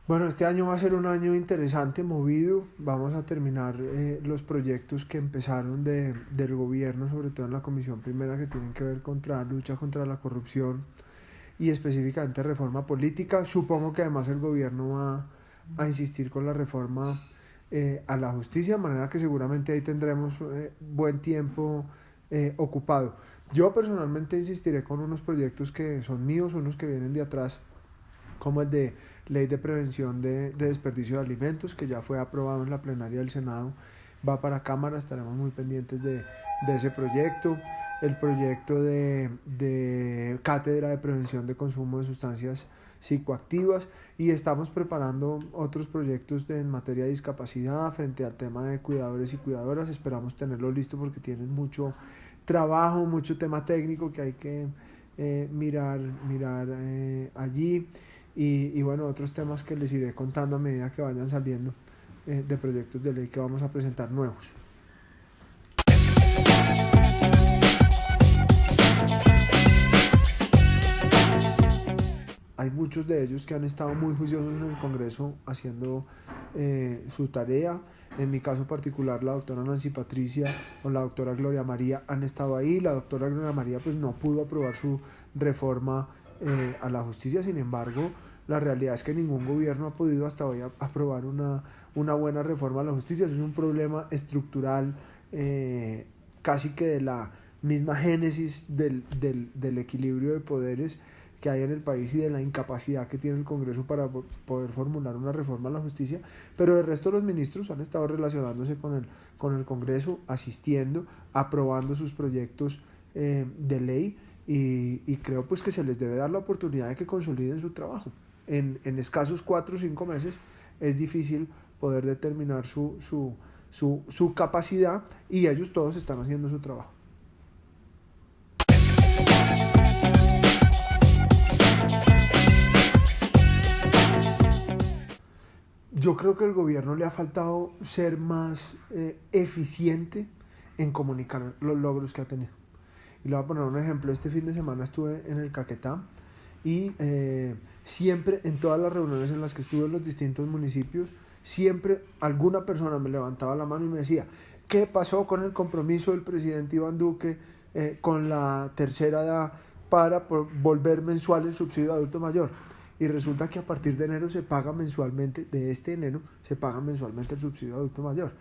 Bueno, este año va a ser un año interesante, movido. Vamos a terminar los proyectos que empezaron del gobierno, sobre todo en la Comisión Primera, que tienen que ver contra lucha contra la corrupción y específicamente reforma política. Supongo que además el gobierno va a insistir con la reforma a la justicia, de manera que seguramente ahí tendremos buen tiempo ocupado. Yo personalmente insistiré con unos proyectos que son míos, unos que vienen de atrás, como el de ley de prevención de desperdicio de alimentos, que ya fue aprobado en la plenaria del Senado, va para Cámara, estaremos muy pendientes de ese proyecto. El proyecto de cátedra de prevención de consumo de sustancias psicoactivas, y estamos preparando otros proyectos en materia de discapacidad frente al tema de cuidadores y cuidadoras. Esperamos tenerlo listo porque tienen mucho trabajo, mucho tema técnico que hay que mirar allí, y bueno, otros temas que les iré contando a medida que vayan saliendo de proyectos de ley que vamos a presentar nuevos. Hay muchos de ellos que han estado muy juiciosos en el Congreso haciendo su tarea. En mi caso particular, la doctora Nancy Patricia o la doctora Gloria María han estado ahí. La doctora Gloria María pues no pudo aprobar su reforma a la justicia. Sin embargo, la realidad es que ningún gobierno ha podido hasta hoy aprobar una buena reforma a la justicia. Eso es un problema estructural, casi que de la misma génesis del equilibrio de poderes que hay en el país y de la incapacidad que tiene el Congreso para poder formular una reforma a la justicia. Pero el resto de los ministros han estado relacionándose con el Congreso, asistiendo, aprobando sus proyectos de ley, y creo pues que se les debe dar la oportunidad de que consoliden su trabajo. En escasos 4 o 5 meses es difícil poder determinar su capacidad, y ellos todos están haciendo su trabajo. Yo creo que al gobierno le ha faltado ser más eficiente en comunicar los logros que ha tenido. Y le voy a poner un ejemplo. Este fin de semana estuve en el Caquetá, y siempre en todas las reuniones en las que estuve en los distintos municipios, siempre alguna persona me levantaba la mano y me decía: ¿qué pasó con el compromiso del presidente Iván Duque con la tercera edad para volver mensual el subsidio de adulto mayor? Y resulta que a partir de enero se paga mensualmente, de este enero se paga mensualmente el subsidio de adulto mayor.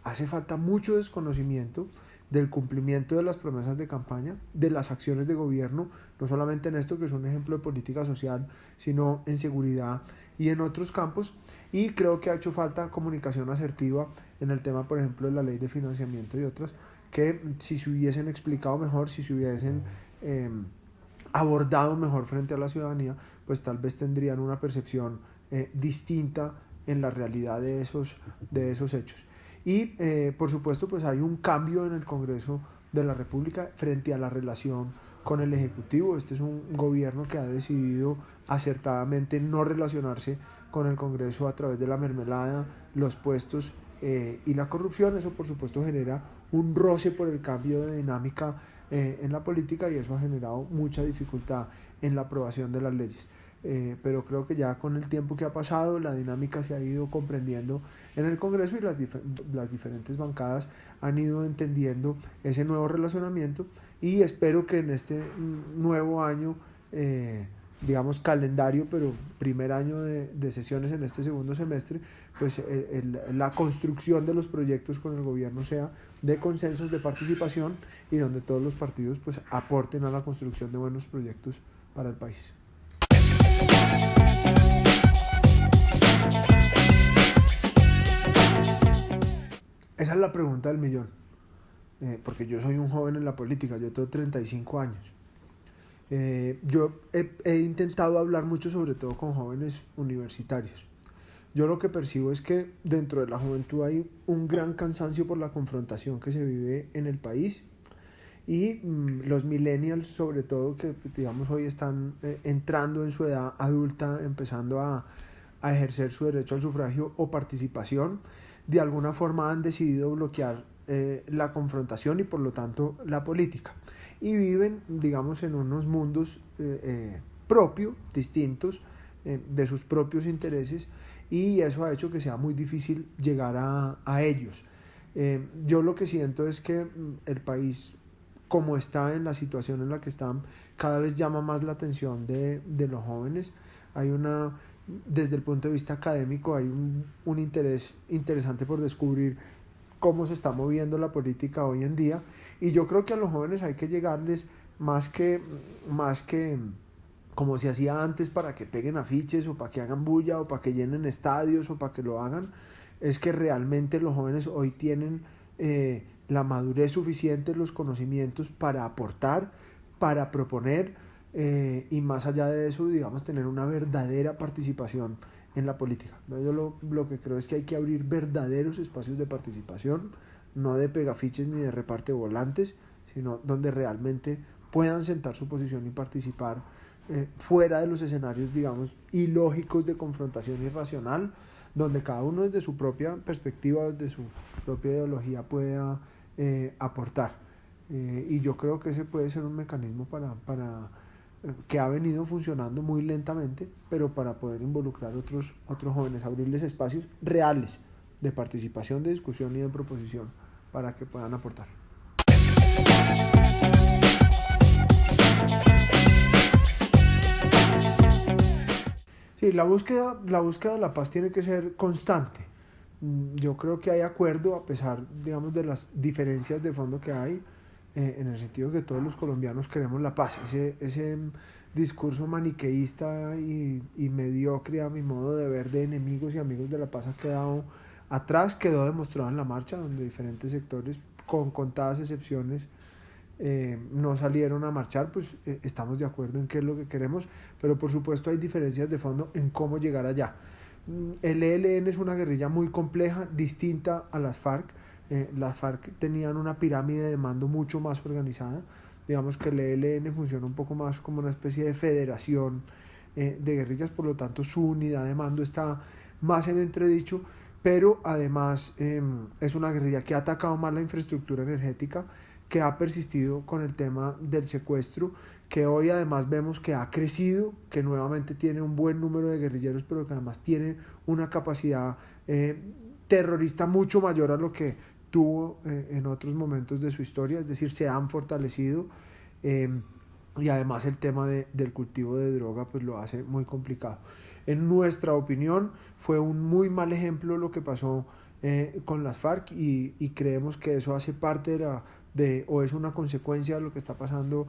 Hace falta mucho desconocimiento del cumplimiento de las promesas de campaña, de las acciones de gobierno, no solamente en esto que es un ejemplo de política social, sino en seguridad y en otros campos. Y creo que ha hecho falta comunicación asertiva en el tema, por ejemplo, de la ley de financiamiento y otras, que si se hubiesen explicado mejor, si se hubiesen abordado mejor frente a la ciudadanía, pues tal vez tendrían una percepción distinta en la realidad de esos hechos. Y por supuesto pues hay un cambio en el Congreso de la República frente a la relación con el Ejecutivo. Este es un gobierno que ha decidido acertadamente no relacionarse con el Congreso a través de la mermelada, los puestos y la corrupción. Eso por supuesto genera un roce por el cambio de dinámica en la política, y eso ha generado mucha dificultad en la aprobación de las leyes. Pero creo que ya con el tiempo que ha pasado, la dinámica se ha ido comprendiendo en el Congreso, y las diferentes bancadas han ido entendiendo ese nuevo relacionamiento, y espero que en este nuevo año, digamos calendario, pero primer año de sesiones en este segundo semestre, pues la construcción de los proyectos con el gobierno sea de consensos, de participación, y donde todos los partidos pues aporten a la construcción de buenos proyectos para el país. Esa es la pregunta del millón, porque yo soy un joven en la política, yo tengo 35 años. Yo he intentado hablar mucho, sobre todo con jóvenes universitarios. Yo lo que percibo es que dentro de la juventud hay un gran cansancio por la confrontación que se vive en el país, y los millennials sobre todo, que digamos hoy están entrando en su edad adulta, empezando a ejercer su derecho al sufragio o participación, de alguna forma han decidido bloquear la confrontación y por lo tanto la política, y viven digamos en unos mundos propios, distintos, de sus propios intereses, y eso ha hecho que sea muy difícil llegar a ellos. Yo lo que siento es que el país, como está en la situación en la que están, cada vez llama más la atención de los jóvenes. Hay desde el punto de vista académico, hay un interés interesante por descubrir cómo se está moviendo la política hoy en día, y yo creo que a los jóvenes hay que llegarles más que como se hacía antes, para que peguen afiches o para que hagan bulla o para que llenen estadios o para que lo hagan. Es que realmente los jóvenes hoy tienen la madurez suficiente, los conocimientos para aportar, para proponer, y más allá de eso, digamos, tener una verdadera participación en la política. Yo lo que creo es que hay que abrir verdaderos espacios de participación, no de pegafiches ni de reparte volantes, sino donde realmente puedan sentar su posición y participar, fuera de los escenarios, digamos, ilógicos de confrontación irracional, donde cada uno desde su propia perspectiva, desde su propia ideología pueda aportar. Y yo creo que ese puede ser un mecanismo para que ha venido funcionando muy lentamente, pero para poder involucrar otros jóvenes, abrirles espacios reales de participación, de discusión y de proposición para que puedan aportar. Sí, la búsqueda de la paz tiene que ser constante. Yo creo que hay acuerdo, a pesar, digamos, de las diferencias de fondo que hay, en el sentido de que todos los colombianos queremos la paz. Ese discurso maniqueísta y mediocre, a mi modo de ver, de enemigos y amigos de la paz ha quedado atrás, quedó demostrado en la marcha, donde diferentes sectores, con contadas excepciones, no salieron a marchar. Pues estamos de acuerdo en qué es lo que queremos, pero por supuesto hay diferencias de fondo en cómo llegar allá. El ELN es una guerrilla muy compleja, distinta a las FARC. Las FARC tenían una pirámide de mando mucho más organizada. Digamos que el ELN funciona un poco más como una especie de federación de guerrillas, por lo tanto su unidad de mando está más en entredicho, pero además es una guerrilla que ha atacado más la infraestructura energética, que ha persistido con el tema del secuestro, que hoy además vemos que ha crecido, que nuevamente tiene un buen número de guerrilleros, pero que además tiene una capacidad terrorista mucho mayor a lo que tuvo en otros momentos de su historia, es decir, se han fortalecido, y además el tema del cultivo de droga pues lo hace muy complicado. En nuestra opinión fue un muy mal ejemplo lo que pasó con las FARC, y creemos que eso hace parte o es una consecuencia de lo que está pasando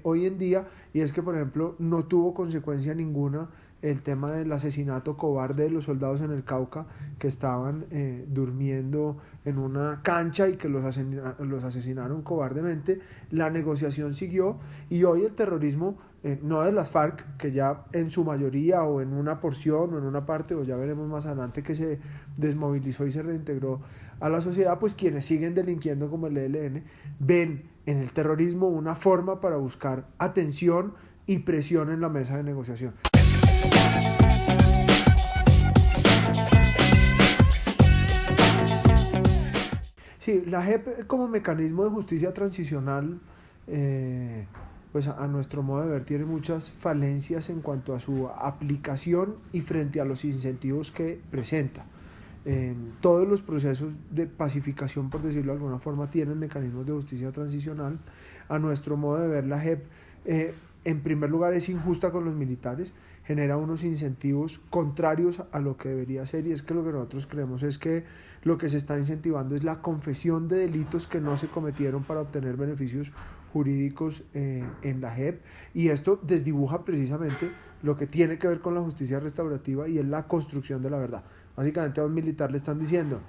hoy en día, y es que, por ejemplo, no tuvo consecuencia ninguna el tema del asesinato cobarde de los soldados en el Cauca, que estaban durmiendo en una cancha y que los asesinaron cobardemente. La negociación siguió, y hoy el terrorismo, no de las FARC, que ya en su mayoría o en una porción o en una parte, o ya veremos más adelante, que se desmovilizó y se reintegró a la sociedad, pues quienes siguen delinquiendo como el ELN ven en el terrorismo una forma para buscar atención y presión en la mesa de negociación. Sí, la JEP como mecanismo de justicia transicional, pues a nuestro modo de ver, tiene muchas falencias en cuanto a su aplicación y frente a los incentivos que presenta. Todos los procesos de pacificación, por decirlo de alguna forma, tienen mecanismos de justicia transicional. A nuestro modo de ver, la JEP, en primer lugar, es injusta con los militares, genera unos incentivos contrarios a lo que debería ser, y es que lo que nosotros creemos es que lo que se está incentivando es la confesión de delitos que no se cometieron para obtener beneficios jurídicos en la JEP, y esto desdibuja precisamente lo que tiene que ver con la justicia restaurativa, y es la construcción de la verdad. Básicamente a un militar le están diciendo,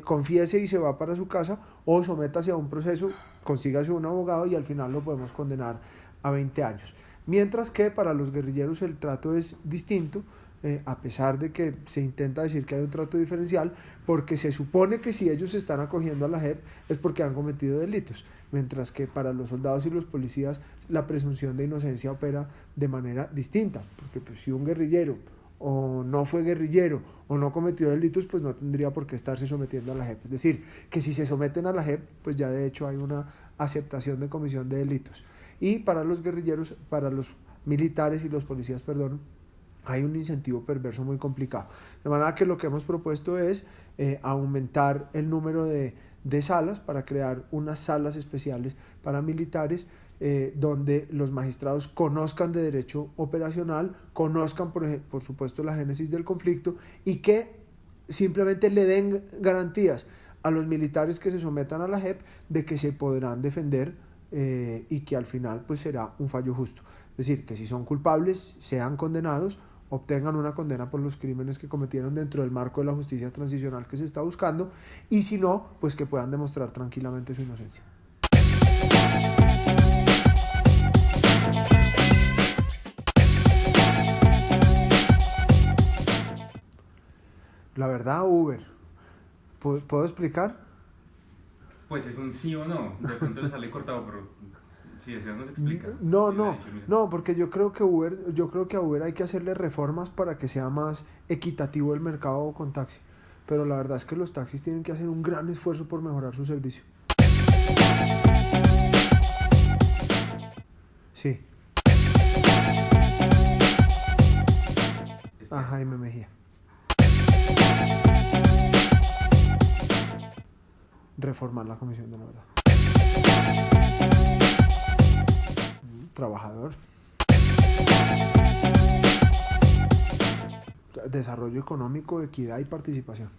confiese y se va para su casa, o sométase a un proceso, consígase un abogado y al final lo podemos condenar a 20 años. Mientras que para los guerrilleros el trato es distinto, a pesar de que se intenta decir que hay un trato diferencial, porque se supone que si ellos se están acogiendo a la JEP es porque han cometido delitos, mientras que para los soldados y los policías la presunción de inocencia opera de manera distinta, porque pues, si un guerrillero o no fue guerrillero o no cometió delitos, pues no tendría por qué estarse sometiendo a la JEP. Es decir, que si se someten a la JEP, pues ya de hecho hay una aceptación de comisión de delitos. Y para los guerrilleros, para los militares y los policías, perdón, hay un incentivo perverso muy complicado. De manera que lo que hemos propuesto es aumentar el número de salas para crear unas salas especiales para militares donde los magistrados conozcan de derecho operacional, conozcan por supuesto la génesis del conflicto y que simplemente le den garantías a los militares que se sometan a la JEP de que se podrán defender y que al final pues será un fallo justo. Es decir, que si son culpables sean condenados, obtengan una condena por los crímenes que cometieron dentro del marco de la justicia transicional que se está buscando, y si no, pues que puedan demostrar tranquilamente su inocencia. La verdad, Uber. ¿Puedo explicar? Pues es un sí o no. De pronto le sale cortado, pero si deseas nos explica. No, porque yo creo que a Uber hay que hacerle reformas para que sea más equitativo el mercado con taxi. Pero la verdad es que los taxis tienen que hacer un gran esfuerzo por mejorar su servicio. Sí. A Jaime Mejía. Reformar la Comisión de la Verdad. Trabajador. Desarrollo económico, equidad y participación.